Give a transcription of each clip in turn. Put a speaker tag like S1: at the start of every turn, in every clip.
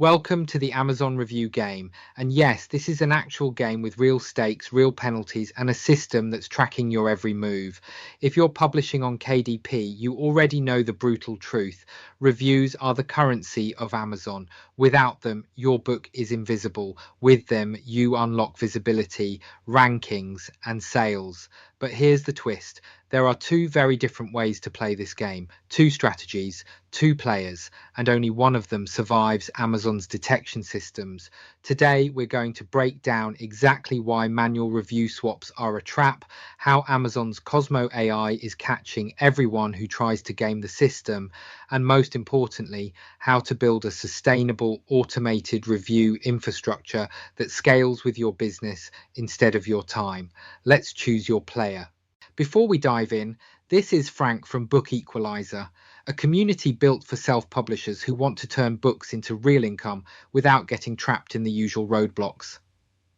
S1: Welcome to the Amazon review game. And yes, this is an actual game with real stakes, real penalties, and a system that's tracking your every move. If you're publishing on KDP, you already know the brutal truth. Reviews are the currency of Amazon. Without them, your book is invisible. With them, you unlock visibility, rankings, and sales. But here's the twist. There are two very different ways to play this game, two strategies, two players, and only one of them survives Amazon's detection systems. Today, we're going to break down exactly why manual review swaps are a trap, how Amazon's Cosmo AI is catching everyone who tries to game the system, and most importantly, how to build a sustainable, automated review infrastructure that scales with your business instead of your time. Let's choose your player. Before we dive in, this is Frank from Book Equalizer, a community built for self-publishers who want to turn books into real income without getting trapped in the usual roadblocks.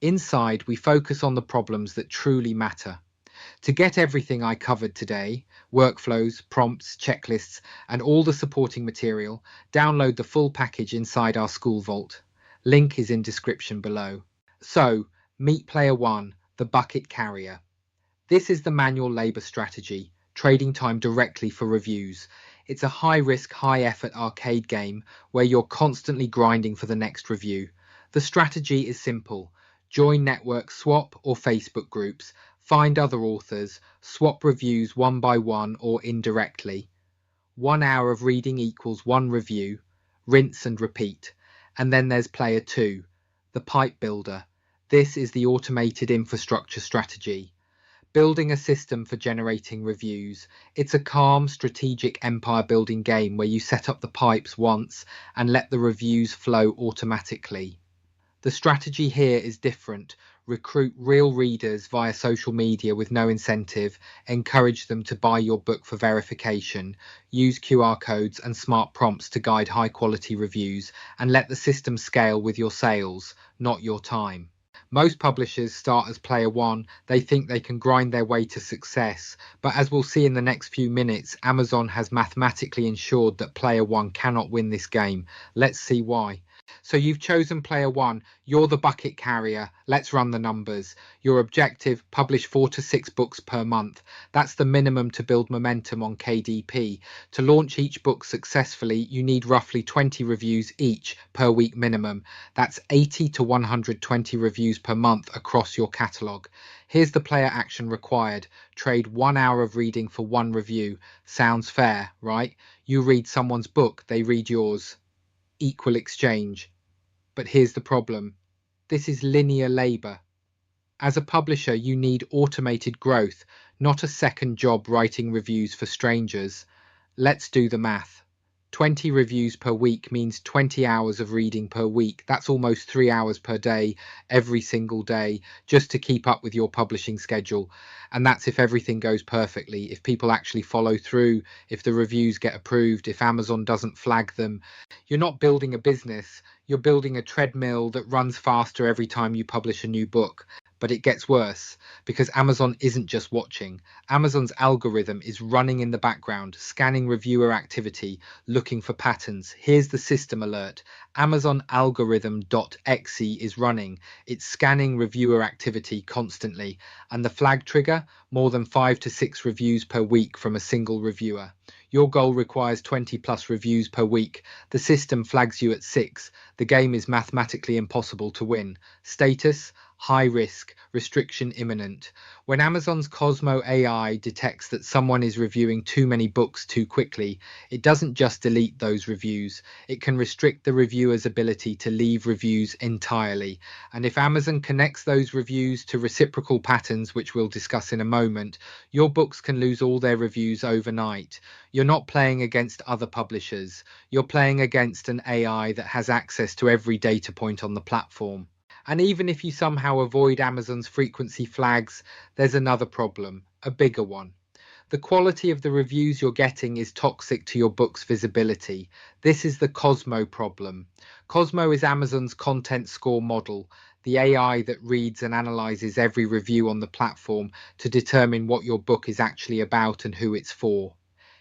S1: Inside, we focus on the problems that truly matter. To get everything I covered today, workflows, prompts, checklists, and all the supporting material, download the full package inside our School Vault. Link is in description below. So, meet Player 1, the bucket carrier. This is the manual labor strategy, trading time directly for reviews. It's a high-risk, high-effort arcade game where you're constantly grinding for the next review. The strategy is simple. Join network swap or Facebook groups, find other authors, swap reviews one by one or indirectly. 1 hour of reading equals one review, rinse and repeat. And then there's player 2, the pipe builder. This is the automated infrastructure strategy. Building a system for generating reviews. It's a calm, strategic empire-building game where you set up the pipes once and let the reviews flow automatically. The strategy here is different. Recruit real readers via social media with no incentive, encourage them to buy your book for verification, use QR codes and smart prompts to guide high-quality reviews, and let the system scale with your sales, not your time. Most publishers start as player 1. They think they can grind their way to success. But as we'll see in the next few minutes, Amazon has mathematically ensured that player 1 cannot win this game. Let's see why. So you've chosen player 1. You're the bucket carrier. Let's run the numbers. Your objective, publish 4 to 6 books per month. That's the minimum to build momentum on KDP. To launch each book successfully, you need roughly 20 reviews each per week minimum. That's 80 to 120 reviews per month across your catalogue. Here's the player action required. Trade 1 hour of reading for one review. Sounds fair, right? You read someone's book, they read yours. Equal exchange. But here's the problem. This is linear labor. As a publisher, you need automated growth, not a second job writing reviews for strangers. Let's do the math. 20 reviews per week means 20 hours of reading per week. That's almost 3 hours per day, every single day, just to keep up with your publishing schedule. And that's if everything goes perfectly, if people actually follow through, if the reviews get approved, if Amazon doesn't flag them. You're not building a business, you're building a treadmill that runs faster every time you publish a new book. But it gets worse because Amazon isn't just watching. Amazon's algorithm is running in the background, scanning reviewer activity, looking for patterns. Here's the system alert. Amazon algorithm.exe is running. It's scanning reviewer activity constantly. And the flag trigger, more than 5 to 6 reviews per week from a single reviewer. Your goal requires 20 plus reviews per week. The system flags you at 6. The game is mathematically impossible to win. Status: high risk, restriction imminent. When Amazon's Cosmo AI detects that someone is reviewing too many books too quickly, it doesn't just delete those reviews. It can restrict the reviewer's ability to leave reviews entirely. And if Amazon connects those reviews to reciprocal patterns, which we'll discuss in a moment, your books can lose all their reviews overnight. You're not playing against other publishers. You're playing against an AI that has access to every data point on the platform. And even if you somehow avoid Amazon's frequency flags, there's another problem, a bigger one. The quality of the reviews you're getting is toxic to your book's visibility. This is the Cosmo problem. Cosmo is Amazon's content score model, the AI that reads and analyzes every review on the platform to determine what your book is actually about and who it's for.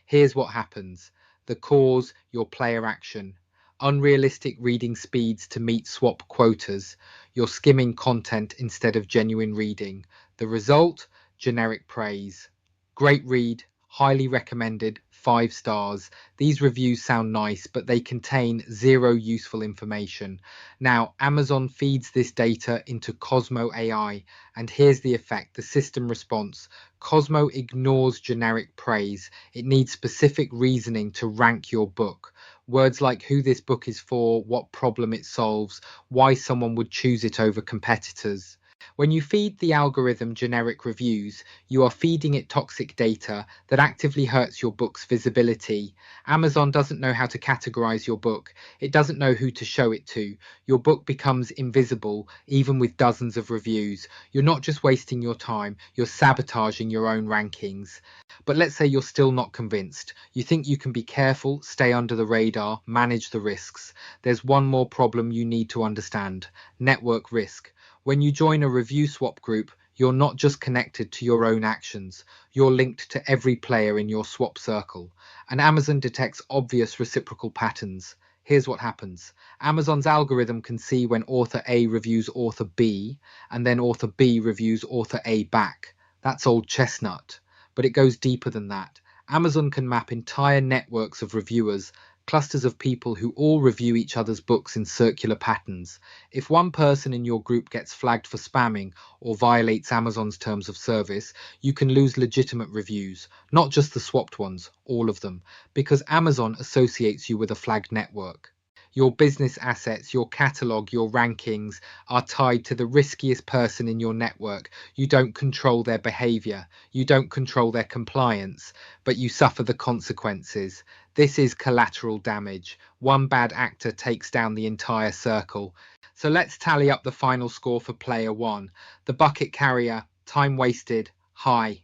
S1: Here's what happens. The cause, your player action. unrealistic reading speeds to meet swap quotas. You're skimming content instead of genuine reading. The result? Generic praise. Great read, highly recommended, 5 stars. These reviews sound nice, but they contain zero useful information. Now, Amazon feeds this data into Cosmo AI, and here's the effect, the system response. Cosmo ignores generic praise. It needs specific reasoning to rank your book. Words like who this book is for, what problem it solves, why someone would choose it over competitors. When you feed the algorithm generic reviews, you are feeding it toxic data that actively hurts your book's visibility. Amazon doesn't know how to categorize your book. It doesn't know who to show it to. Your book becomes invisible, even with dozens of reviews. You're not just wasting your time, you're sabotaging your own rankings. But let's say you're still not convinced. You think you can be careful, stay under the radar, manage the risks. There's one more problem you need to understand: network risk. When you join a review swap group, you're not just connected to your own actions, you're linked to every player in your swap circle. And Amazon detects obvious reciprocal patterns. Here's what happens. Amazon's algorithm can see when author A reviews author B, and then author B reviews author A back. That's old chestnut. But it goes deeper than that. Amazon can map entire networks of reviewers, clusters of people who all review each other's books in circular patterns. If one person in your group gets flagged for spamming or violates Amazon's terms of service, you can lose legitimate reviews, not just the swapped ones, all of them, because Amazon associates you with a flagged network. Your business assets, your catalog, your rankings are tied to the riskiest person in your network. You don't control their behavior, you don't control their compliance, but you suffer the consequences. This is collateral damage. One bad actor takes down the entire circle. So let's tally up the final score for player one. The bucket carrier, time wasted, high.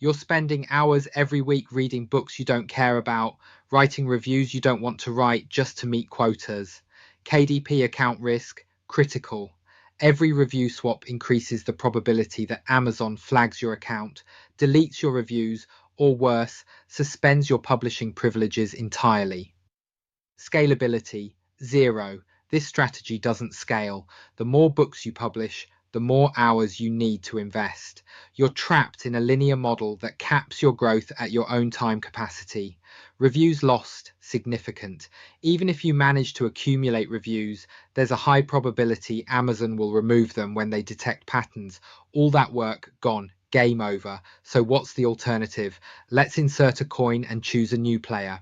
S1: You're spending hours every week reading books you don't care about, writing reviews you don't want to write just to meet quotas. KDP account risk, critical. Every review swap increases the probability that Amazon flags your account, deletes your reviews, or worse, suspends your publishing privileges entirely. Scalability, zero. This strategy doesn't scale. The more books you publish, the more hours you need to invest. You're trapped in a linear model that caps your growth at your own time capacity. Reviews lost, significant. Even if you manage to accumulate reviews, there's a high probability Amazon will remove them when they detect patterns. All that work gone, game over. So what's the alternative? Let's insert a coin and choose a new player.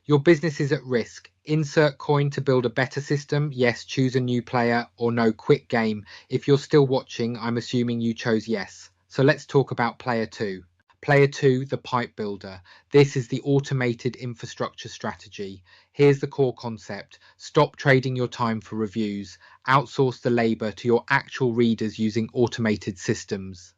S1: Your business is at risk. Insert coin to build a better system. Yes, choose a new player, or no, quit game. If you're still watching, I'm assuming you chose yes. So let's talk about player two. Player two, the pipe builder. This is the automated infrastructure strategy. Here's the core concept. Stop trading your time for reviews. Outsource the labor to your actual readers using automated systems.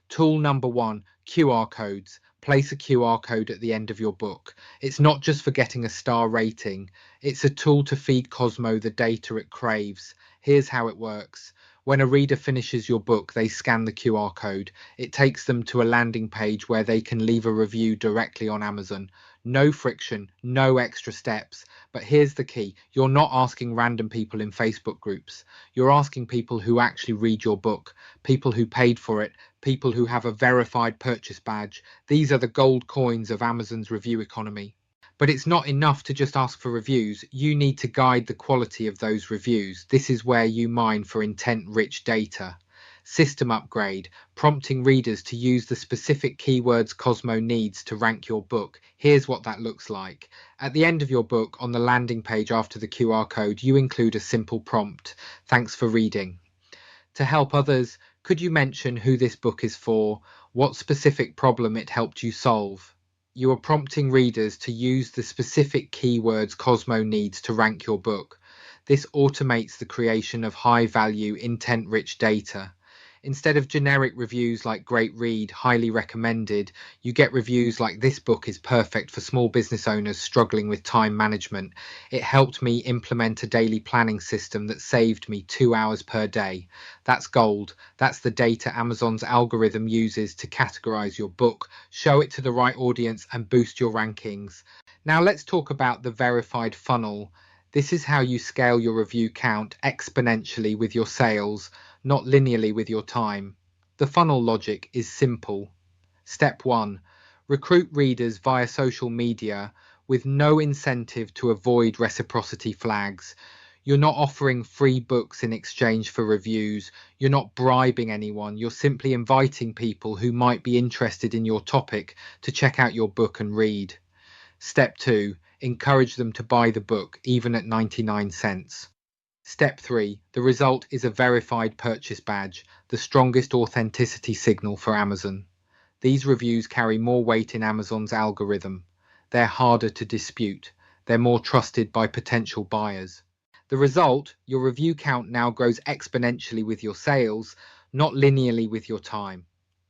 S1: Tool number one, QR codes. Place a QR code at the end of your book. It's not just for getting a star rating. It's a tool to feed Cosmo the data it craves. Here's how it works. When a reader finishes your book, they scan the QR code. It takes them to a landing page where they can leave a review directly on Amazon. No friction, no extra steps. But here's the key. You're not asking random people in Facebook groups. You're asking people who actually read your book, people who paid for it, people who have a verified purchase badge. These are the gold coins of Amazon's review economy. But it's not enough to just ask for reviews. You need to guide the quality of those reviews. This is where you mine for intent-rich data. System upgrade, prompting readers to use the specific keywords Cosmo needs to rank your book. Here's what that looks like. At the end of your book, on the landing page after the QR code, you include a simple prompt. Thanks for reading. To help others, could you mention who this book is for, what specific problem it helped you solve? You are prompting readers to use the specific keywords Cosmo needs to rank your book. This automates the creation of high-value, intent-rich data. Instead of generic reviews like great read, highly recommended, you get reviews like this book is perfect for small business owners struggling with time management. It helped me implement a daily planning system that saved me 2 hours per day. That's gold. That's the data Amazon's algorithm uses to categorize your book, show it to the right audience, and boost your rankings. Now let's talk about the verified funnel. This is how you scale your review count exponentially with your sales, not linearly with your time. The funnel logic is simple. Step 1. Recruit readers via social media with no incentive to avoid reciprocity flags. You're not offering free books in exchange for reviews. You're not bribing anyone. You're simply inviting people who might be interested in your topic to check out your book and read. Step 2. Encourage them to buy the book, even at 99 cents. Step 3. The result is a verified purchase badge, the strongest authenticity signal for Amazon. These reviews carry more weight in Amazon's algorithm. They're harder to dispute. They're more trusted by potential buyers. The result, your review count now grows exponentially with your sales, not linearly with your time.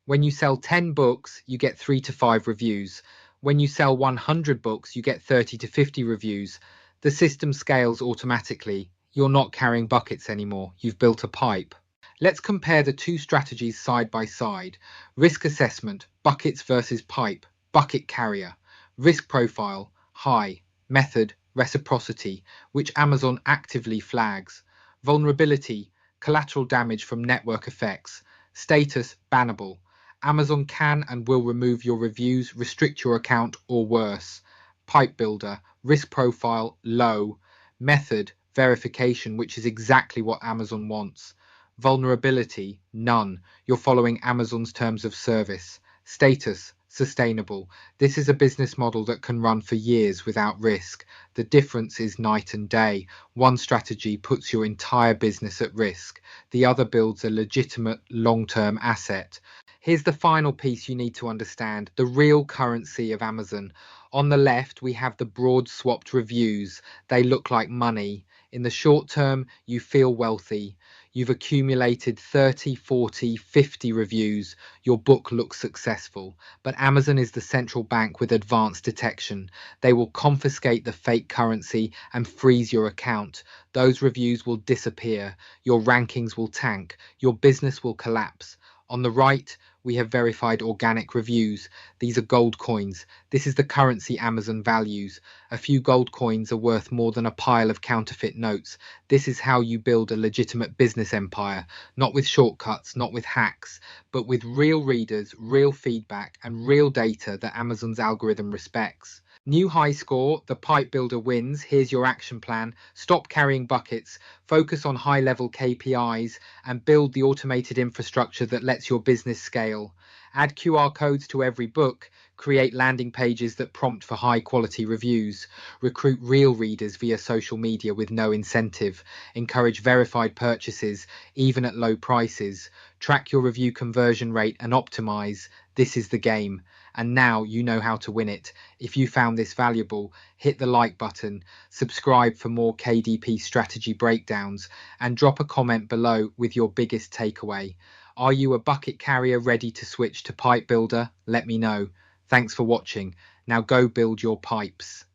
S1: When you sell 10 books, you get 3 to 5 reviews. When you sell 100 books, you get 30 to 50 reviews. The system scales automatically. You're not carrying buckets anymore. You've built a pipe. Let's compare the two strategies side by side. Risk assessment, buckets versus pipe, bucket carrier. Risk profile, high. Method, reciprocity, which Amazon actively flags. Vulnerability, collateral damage from network effects. Status, bannable. Amazon can and will remove your reviews, restrict your account, or worse. Pipe builder, risk profile, low. Method, verification, which is exactly what Amazon wants. Vulnerability, none. You're following Amazon's terms of service. Status, sustainable. This is a business model that can run for years without risk. The difference is night and day. One strategy puts your entire business at risk. The other builds a legitimate long-term asset. Here's the final piece you need to understand, the real currency of Amazon. On the left, we have the broad swapped reviews. They look like money. In the short term, you feel wealthy. You've accumulated 30, 40, 50 reviews. Your book looks successful. But Amazon is the central bank with advanced detection. They will confiscate the fake currency and freeze your account. Those reviews will disappear. Your rankings will tank. Your business will collapse. On the right, we have verified organic reviews. These are gold coins. This is the currency Amazon values. A few gold coins are worth more than a pile of counterfeit notes. This is how you build a legitimate business empire, not with shortcuts, not with hacks, but with real readers, real feedback, and real data that Amazon's algorithm respects. New high score, the pipe builder wins. Here's your action plan. Stop carrying buckets, focus on high level KPIs, and build the automated infrastructure that lets your business scale. Add QR codes to every book, create landing pages that prompt for high quality reviews, recruit real readers via social media with no incentive, encourage verified purchases, even at low prices, track your review conversion rate and optimize. This is the game. And now you know how to win it. If you found this valuable, hit the like button, subscribe for more KDP strategy breakdowns, and drop a comment below with your biggest takeaway. Are you a bucket carrier ready to switch to pipe builder? Let me know. Thanks for watching. Now go build your pipes.